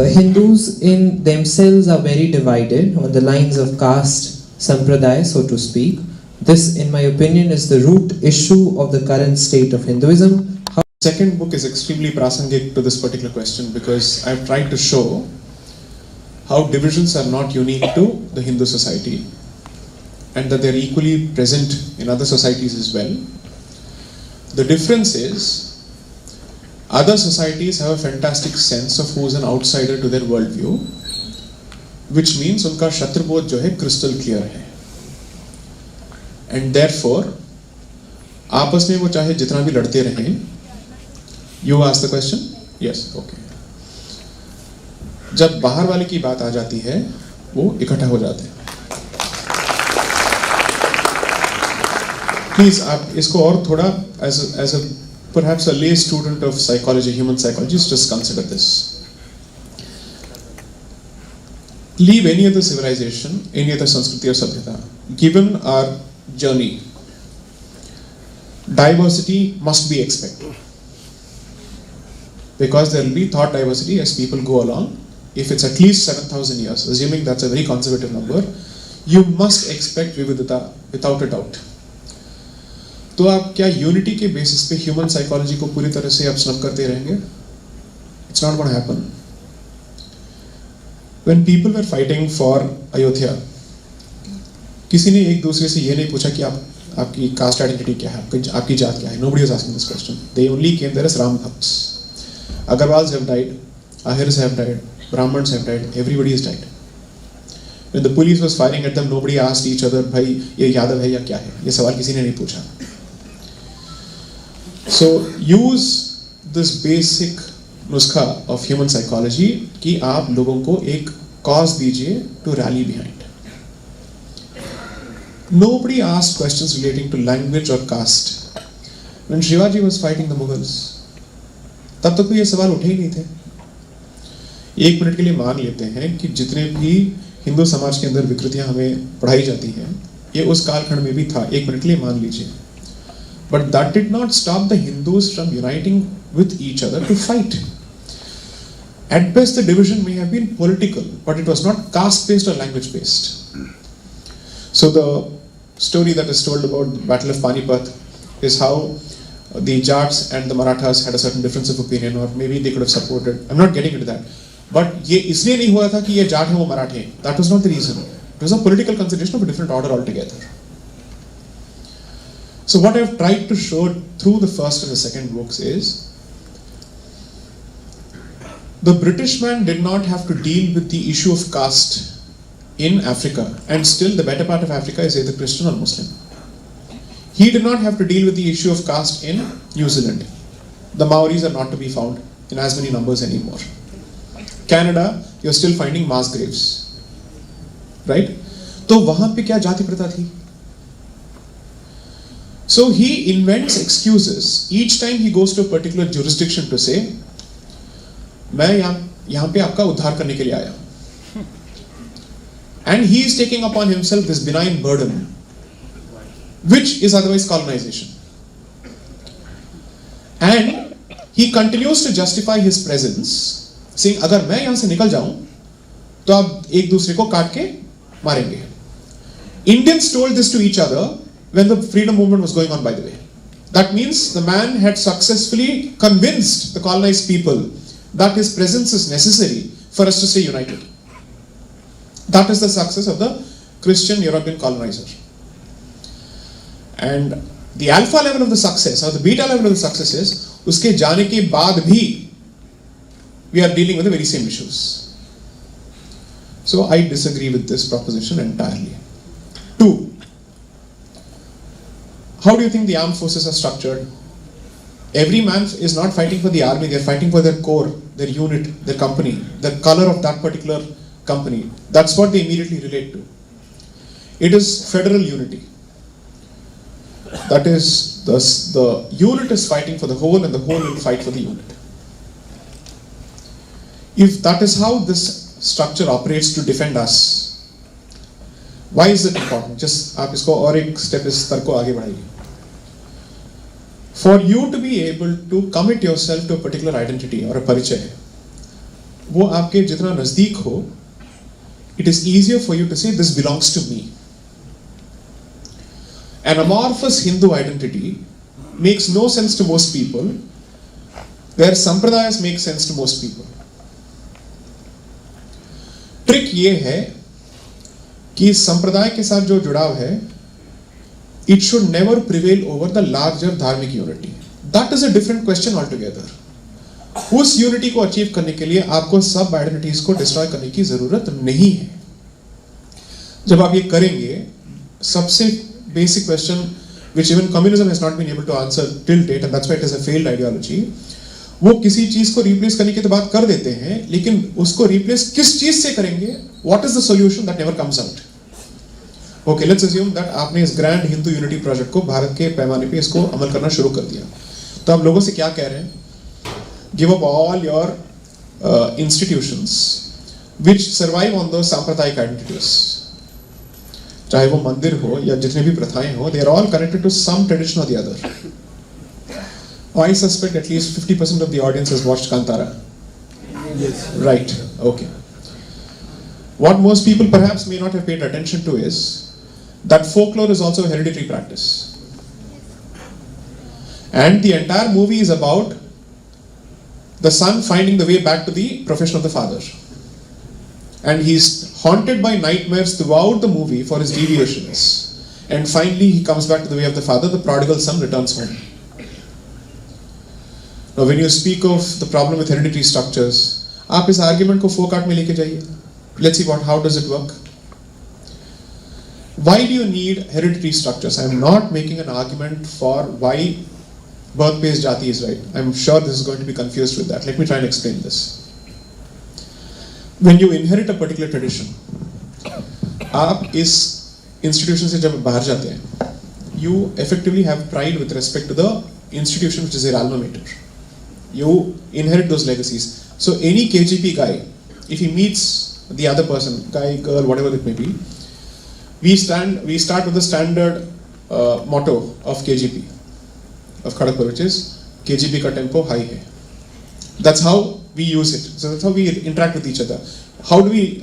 Hindus in themselves are very divided on the lines of caste, sampradaya, so to speak. This, in my opinion, is the root issue of the current state of Hinduism. Second book is extremely prasangik to this particular question because I've tried to show how divisions are not unique to the Hindu society and that they're equally present in other societies as well. The difference is other societies have a fantastic sense of who is an outsider to their worldview, which means उनका शत्रुबोध जो है crystal clear है, and therefore आपस में वो चाहे जितना भी लड़ते रहें. You asked the question? Yes, okay. जब बाहर वाले की बात आ जाती है वो इकट्ठा हो जाते हैं. प्लीज आप इसको और थोड़ा as a perhaps a lay student of psychology, human psychology, just consider this. Leave any other civilization, any other Sanskriti or Sabhyata. Given our journey, diversity must be expected. Because there will be thought diversity as people go along. If it's at least 7,000 years, assuming that's a very conservative number, you must expect vividata without a doubt. तो आप क्या unity के basis पे human psychology को पूरी तरह से आप स्नब करते रहेंगे? It's not going to happen. When people were fighting for Ayodhya, किसी ने एक दूसरे से ये नहीं पूछा कि आपकी कास्ट आइडेंटिटी क्या है, आपकी जात क्या है. Nobody was asking this question. They only came there as Ram Bhakts. Agarwals have died, Ahirs have died, Brahmins have died, everybody has died. When the police was firing at them, nobody asked each other, भाई ये यादव है या क्या है? ये सवाल किसी ने नहीं पूछा. So use this basic नुस्खा of human psychology कि आप लोगों को एक cause दीजिए to rally behind. Nobody asked questions relating to language or caste. When Shivaji was fighting the Mughals, तब तक तो ये सवाल उठे ही नहीं थे. एक मिनट के लिए मान लेते हैं कि जितने भी हिंदू समाज के अंदर विकृतियां हमें पढ़ाई जाती हैं ये उस कालखंड में भी था. एक मिनट के लिए मान लीजिए. But that did not stop the Hindus from uniting with each other to fight. At best, the division may have been political, but it was not caste-based or language-based. So the story that is told about the Battle of Panipat is how the Jats and the Marathas had a certain difference of opinion, or maybe they could have supported. I'm not getting into that. But ये इसलिए नहीं हुआ था कि ये जाट हैं वो मराठे हैं. That was not the reason. It was a political consideration of a different order altogether. So what I've tried to show through the first and the second books is the British man did not have to deal with the issue of caste in Africa, and still the better part of Africa is either Christian or Muslim. He did not have to deal with the issue of caste in New Zealand. The Maoris are not to be found in as many numbers anymore. Canada, you're still finding mass graves, right? तो वहां पे क्या जाति प्रथा थी? So he invents excuses each time he goes to a particular jurisdiction to say, मैं यहाँ पे आपका उद्धार करने के लिए आया. And he is taking upon himself this benign burden, which is otherwise colonization. And he continues to justify his presence, saying, अगर मैं यहाँ से निकल जाऊं, तो आप एक दूसरे को काट के मारेंगे. Indians told this to each other when the freedom movement was going on, by the way. That means the man had successfully convinced the colonized people that his presence is necessary for us to stay united. That is the success of the Christian European colonizer. And the alpha level of the success or the beta level of the success is, उसके जाने के बाद भी we are dealing with the very same issues. So I disagree with this proposition entirely. 2. How do you think the armed forces are structured? Every man is not fighting for the army, they are fighting for their corps, their unit, their company, the color of that particular company. That's what they immediately relate to. It is federal unity. That is, the unit is fighting for the whole and the whole will fight for the unit. If that is how this structure operates to defend us, why is it important? Just आप इसको और एक step इस स्तर को आगे बढ़ाइए. For you to be able to commit yourself to a particular identity or a परिचय, वो आपके जितना नजदीक हो, it is easier for you to say this belongs to me. An amorphous Hindu identity makes no sense to most people, where sampradayas make sense to most people. Trick ये है कि संप्रदाय के साथ जो जुड़ाव है, it should never prevail over the larger धार्मिक unity. That is a different question altogether. उस unity को अचीव करने के लिए आपको सब आइडेंटिटीज को डिस्ट्रॉय करने की जरूरत नहीं है. जब आप ये करेंगे, सबसे basic question which even communism has not been able to answer till date, and that's why it is a failed ideology, वो किसी चीज को रिप्लेस करने की तो बात कर देते हैं, लेकिन उसको रिप्लेस किस चीज से करेंगे? What is the solution that never comes out? Okay, let's assume that आपने इस ग्रैंड हिंदू यूनिटी प्रोजेक्ट को भारत के पैमाने पे इसको अमल करना शुरू कर दिया, तो आप लोगों से क्या कह रहे हैं? Give up all your institutions which survive on those सांप्रदायिक identities. चाहे वो मंदिर हो या जितने भी प्रथाएं हो, they are all connected to some tradition or the other. I suspect at least 50% of the audience has watched Kantara. Yes. Right, okay. What most people perhaps may not have paid attention to is that folklore is also a hereditary practice. And the entire movie is about the son finding the way back to the profession of the father. And he's haunted by nightmares throughout the movie for his deviations. And finally he comes back to the way of the father, the prodigal son returns home. Now when you speak of the problem with hereditary structures, आप इस argument को folk art में लेके जाइए. Let's see how does it work. Why do you need hereditary structures? I am not making an argument for why birth-based jati is right. I am sure this is going to be confused with that. Let me try and explain this. When you inherit a particular tradition, आप इस institution से जब बाहर जाते हैं, you effectively have pride with respect to the institution which is your alma mater. You inherit those legacies. So any KGP guy, if he meets the other person, guy, girl, whatever it may be, we start with the standard motto of KGP, of Kharagpur, which is KGP ka tempo high hai. That's how we use it. So that's how we interact with each other. How do we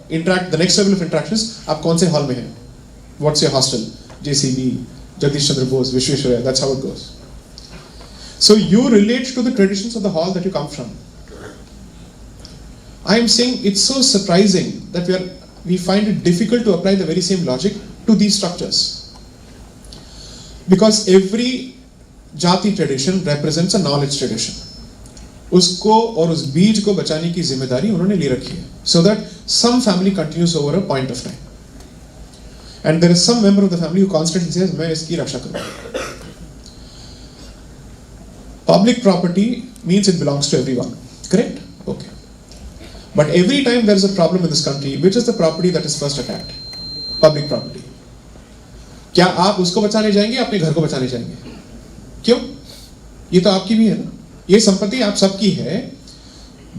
interact? The next level of interaction is, आप कौन से hall में हैं? What's your hostel? JCB, Jagdish Chandra Bose, Vishweshwaraya. That's how it goes. So you relate to the traditions of the hall that you come from. I am saying it's so surprising that we find it difficult to apply the very same logic to these structures. Because every jati tradition represents a knowledge tradition. उसको और उस बीज को बचाने की जिम्मेदारी उन्होंने ले रखी है, so that some family continues over a point of time. And there is some member of the family who constantly says, मैं इसकी रक्षा करूँगा. Public property means it belongs to everyone, correct? Okay. But every time there is a problem in this country, which is the property that is first attacked? Public property. क्या आप उसको बचाने जाएंगे, अपने घर को बचाने जाएंगे? क्यों? ये तो आपकी भी है ना, ये संपत्ति आप सबकी है.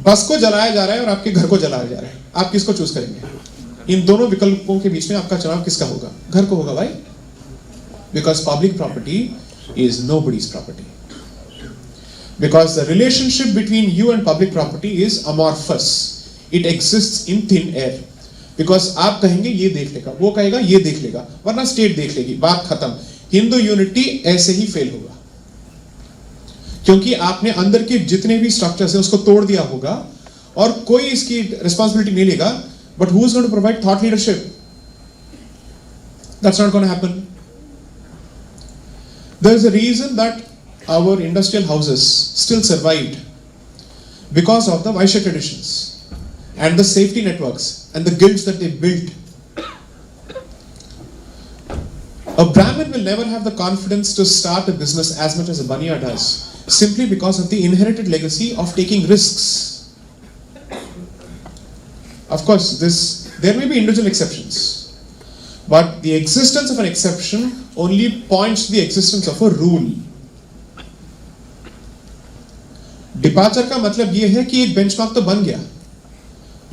बस को जलाया जा रहा है और आपके घर को जलाया जा रहा है, आप किसको चूज करेंगे? इन दोनों विकल्पों के बीच में आपका चुनाव किसका होगा? घर को होगा भाई. Because public property is nobody's property. Because the relationship between you and public property is amorphous. It exists in thin air. Because आप कहेंगे ये देख लेगा, वो कहेगा ये देख लेगा, वरना स्टेट देख लेगी, बात खत्म. हिंदू यूनिटी ऐसे ही फेल होगा, क्योंकि आपने अंदर के जितने भी स्ट्रक्चर्स है उसको तोड़ दिया होगा और कोई इसकी रिस्पॉन्सिबिलिटी नहीं लेगा. But who is going to provide thought leadership? That's not going to happen. There is a reason that our industrial houses still survived because of the Vaishya traditions and the safety networks and the guilds that they built. A Brahmin will never have the confidence to start a business as much as a Baniya does, simply because of the inherited legacy of taking risks. Of course, there may be individual exceptions, but the existence of an exception only points to the existence of a rule. Departure का मतलब यह है कि एक benchmark तो बन गया,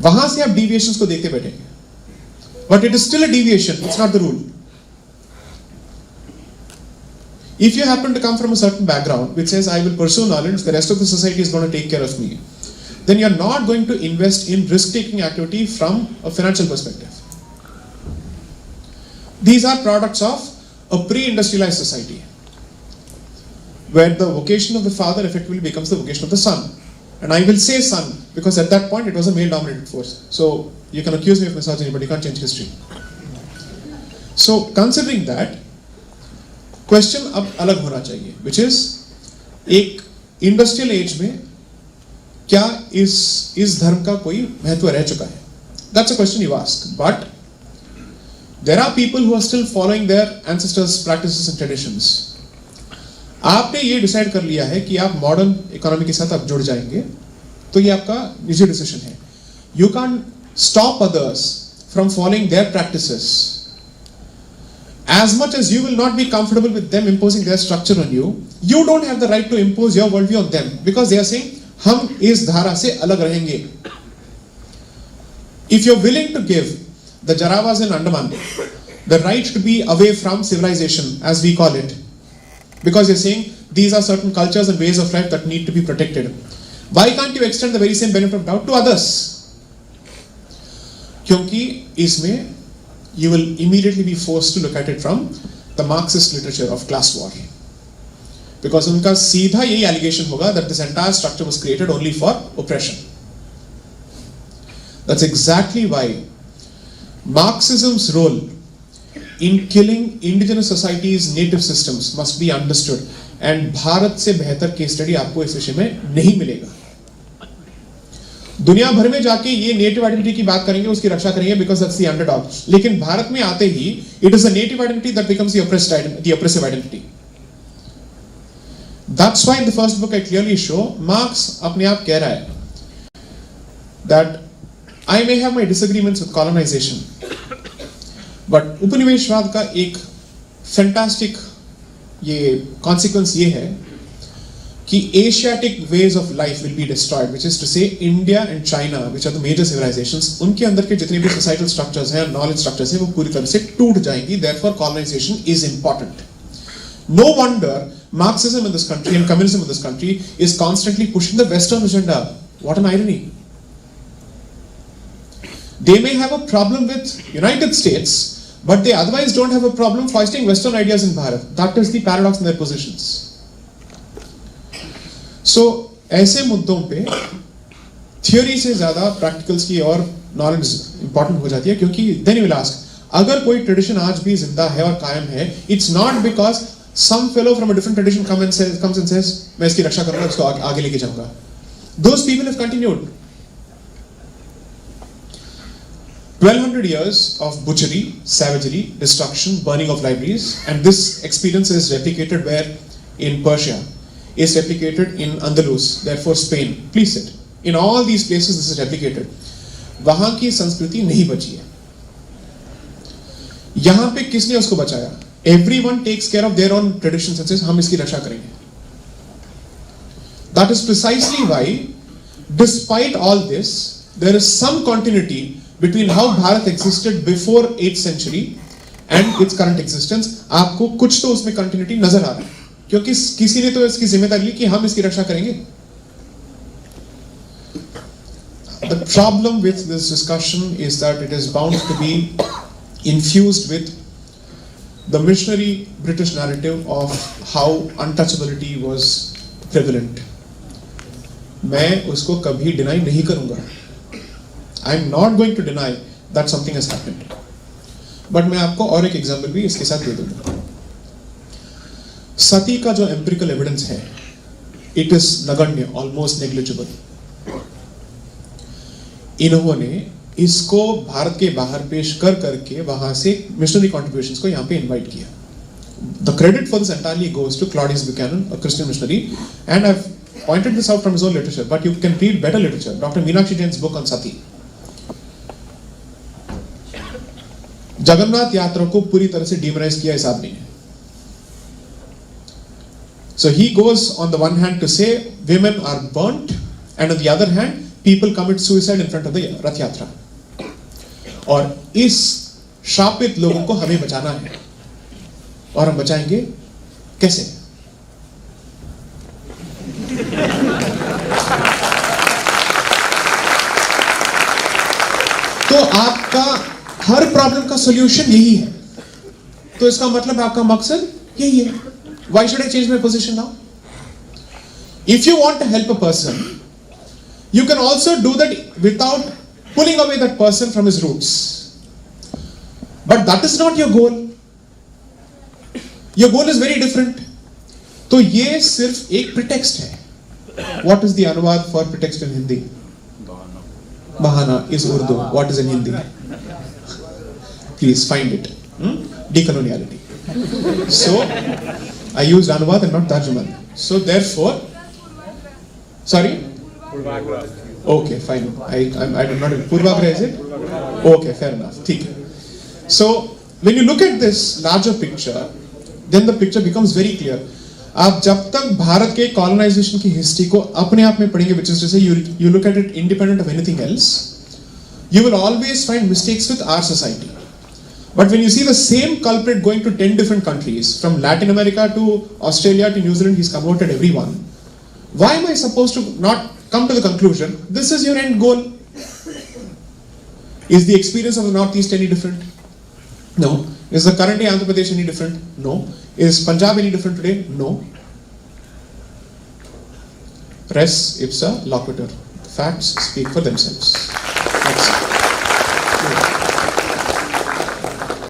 वहां से आप डिविएशंस को देखते बैठेंगे, but it is still a deviation, it's not the rule. If you happen to come from a certain background which says I will pursue knowledge, the rest of the society is going to take care of me, then you're not going to invest in risk-taking activity from a financial perspective. These are products of a pre-industrialized society, where the vocation of the father effectively becomes the vocation of the son. And I will say son, because at that point it was a male-dominated force. So you can accuse me of misogyny, but you can't change history. So considering that, question अब अलग होना चाहिए, which is एक industrial as में क्या इस धर्म का कोई महत्व रह चुका है? That's a question you ask. But there are people who are still following their ancestors' practices and traditions. आपने ये डिसाइड कर लिया है कि आप मॉडर्न इकोनॉमी के साथ आप जुड़ जाएंगे, तो ये आपका निजी डिसीजन है. You can't stop others from following their practices. As much as you will not be comfortable with them imposing their structure on you, you don't have the right to impose your worldview on them, because they are saying हम इस धारा से अलग रहेंगे. If you're willing to give the Jarawas in Andaman the right to be away from civilization, as we call it, because you're saying these are certain cultures and ways of life that need to be protected, why can't you extend the very same benefit of doubt to others? क्योंकि इसमें you will immediately be forced to look at it from the Marxist literature of class war, because उनका सीधा यही allegation होगा that this entire structure was created only for oppression. That's exactly why Marxism's role in killing indigenous societies' native systems must be understood, and Bharat से बेहतर case study आपको इस विषय में नहीं मिलेगा. दुनिया भर में जाके ये नेटिव आइडेंटिटी की बात करेंगे, उसकी रक्षा करेंगे, बिकॉज दैट्स द अंडरडॉग. लेकिन भारत में आते ही it is the native identity that becomes the oppressive identity. That's why in the first book I clearly show, Marx अपने आप कह रहा है that I may have my disagreements with colonisation, but उपनिवेशवाद का एक फैंटास्टिक ये कॉन्सिक्वेंस ये है कि Asiatic ways of life will be destroyed, which is to say India and China, which are the major civilizations, उनके अंदर के जितने भी societal structures हैं, knowledge structures हैं, वो पूरी तरह से टूट जाएंगी. Therefore, colonization is important. No wonder Marxism in this country and communism in this country is constantly pushing the Western agenda. What an irony! They may have a problem with United States, but they otherwise don't have a problem foisting Western ideas in Bharat. That is the paradox in their positions. So, ऐसे मुद्दों पे theory से ज्यादा practicals की और knowledge important हो जाती है, क्योंकि देन यू विल आस्क, अगर कोई ट्रेडिशन आज भी जिंदा है और कायम है, it's not because some fellow from a different tradition comes and says मैं इसकी रक्षा करूंगा, इसको आगे लेके जाऊंगा. Those people have continued 1200 years of butchery, savagery, destruction, burning of libraries, and this experience is replicated where? In Persia, is replicated in Andalus, therefore Spain. Please sit. In all these places this is replicated. वहां की संस्कृति नहीं बची है. यहां पे किसने उसको बचाया? Everyone takes care of their own traditions and says हम इसकी रक्षा करेंगे. That is precisely why, despite all this, there is some continuity between how Bharat existed before 8th century and its current existence. आपको कुछ तो उसमें continuity नजर आ रहा है, क्योंकि किसी ने तो इसकी जिम्मेदारी ली कि हम इसकी रक्षा करेंगे. The problem with this discussion is that it is bound to be infused with the missionary British narrative of how untouchability was prevalent. मैं उसको कभी डिनाई नहीं करूंगा. I am not going to deny that something has happened. But मैं आपको और एक example भी इसके साथ दे दूंगा. सती का जो एम्पिरिकल एविडेंस है, इट इज नगण्य, ऑलमोस्ट नेग्लिजिबल. इन्होंने इसको भारत के बाहर पेश कर करके वहां से मिशनरी कॉन्ट्रीब्यूशंस को यहां पे इनवाइट किया. The credit for this entirely goes to Claudius Buchanan, a Christian missionary, and I have pointed this out from his own literature, but you can read better literature. Dr. Meenakshi Jain's book on Sati. Jagannath यात्रा को पूरी तरह से demonise किया इस आदमी ने. So he goes on the one hand to say women are burnt, and on the other hand people commit suicide in front of the रथ यात्रा. और इस शापित लोगों को हमें बचाना है, और हम बचाएंगे कैसे? हर प्रॉब्लम का सॉल्यूशन यही है, तो इसका मतलब आपका मकसद यही है. Why should I change my position now? If you want to help a person, you can also do that without pulling away that person from his roots. But that is not your goal. Your goal is very different. तो ये सिर्फ एक pretext है. What is the अनुवाद for pretext in Hindi? Bahana is Urdu. What is in Hindi? Please find it. Decoloniality. So I used अनुवाद and not tarjuman. So therefore, sorry. Okay, fine. I do not. Purvagra is it? Okay, fair enough. ठीक है. So when you look at this larger picture, then the picture becomes very clear. आप जब तक भारत के colonisation की history को अपने आप में पढ़ेंगे, which is to say you look at it independent of anything else, you will always find mistakes with our society. But when you see the same culprit going to 10 different countries, from Latin America to Australia to New Zealand, he's converted everyone. Why am I supposed to not come to the conclusion, this is your end goal? Is the experience of the Northeast any different? No. Is the current day Andhra Pradesh any different? No. Is Punjab any different today? No. Res ipsa loquitur. Facts speak for themselves. Next.